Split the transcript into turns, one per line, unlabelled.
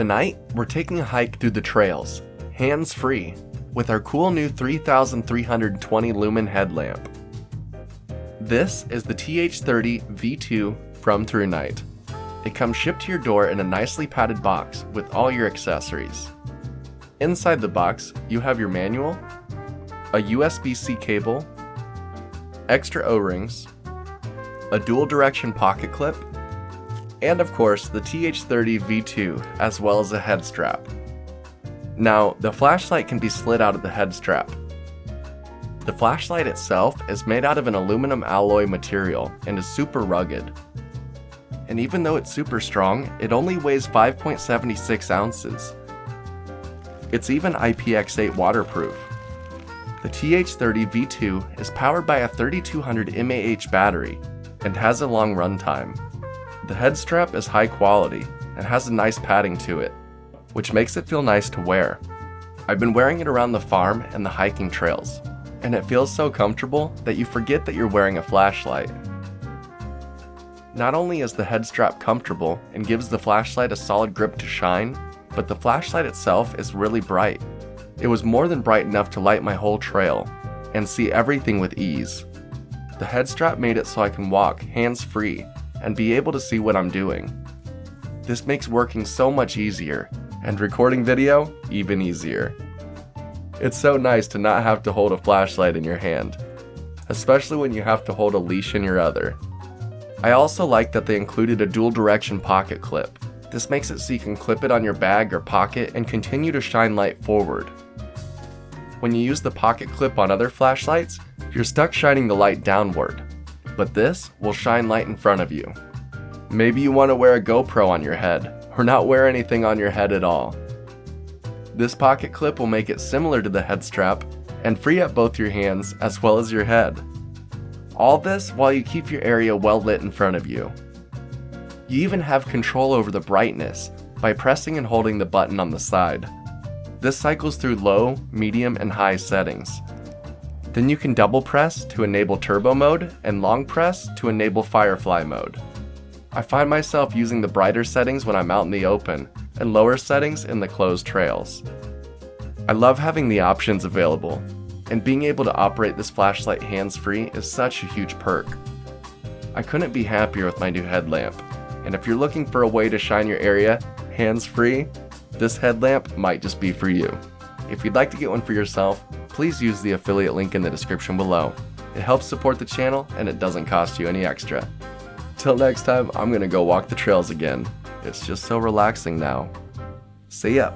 Tonight, we're taking a hike through the trails, hands-free, with our cool new 3320 lumen headlamp. This is the TH30 V2 from ThruNite. It comes shipped to your door in a nicely padded box with all your accessories. Inside the box, you have your manual, a USB-C cable, extra O-rings, a dual direction pocket clip, and of course the TH30 V2 as well as a head strap. Now, the flashlight can be slid out of the head strap. The flashlight itself is made out of an aluminum alloy material and is super rugged. And even though it's super strong, it only weighs 5.76 ounces. It's even Ipx8 Waterproof. The TH30 V2 is powered by a 3200 mAh battery and has a long runtime. The head strap is high quality and has a nice padding to it, which makes it feel nice to wear. I've been wearing it around the farm and the hiking trails, and it feels so comfortable that you forget that you're wearing a flashlight. Not only is the head strap comfortable and gives the flashlight a solid grip to shine, but the flashlight itself is really bright. It was more than bright enough to light my whole trail and see everything with ease. The head strap made it so I can walk hands-free and be able to see what I'm doing. This makes working so much easier, and recording video even easier. It's so nice to not have to hold a flashlight in your hand, especially when you have to hold a leash in your other. I also like that they included a dual direction pocket clip. This makes it so you can clip it on your bag or pocket and continue to shine light forward. When you use the pocket clip on other flashlights, you're stuck shining the light downward, but this will shine light in front of you. Maybe you want to wear a GoPro on your head, or not wear anything on your head at all. This pocket clip will make it similar to the head strap and free up both your hands as well as your head. All this while you keep your area well lit in front of you. You even have control over the brightness by pressing and holding the button on the side. This cycles through low, medium, and high settings. Then you can double press to enable turbo mode and long press to enable firefly mode. I find myself using the brighter settings when I'm out in the open and lower settings in the closed trails. I love having the options available, and being able to operate this flashlight hands-free is such a huge perk. I couldn't be happier with my new headlamp, and if you're looking for a way to shine your area hands-free, this headlamp might just be for you. If you'd like to get one for yourself, please use the affiliate link in the description below. It helps support the channel and it doesn't cost you any extra. Till next time, I'm gonna go walk the trails again. It's just so relaxing now. See ya!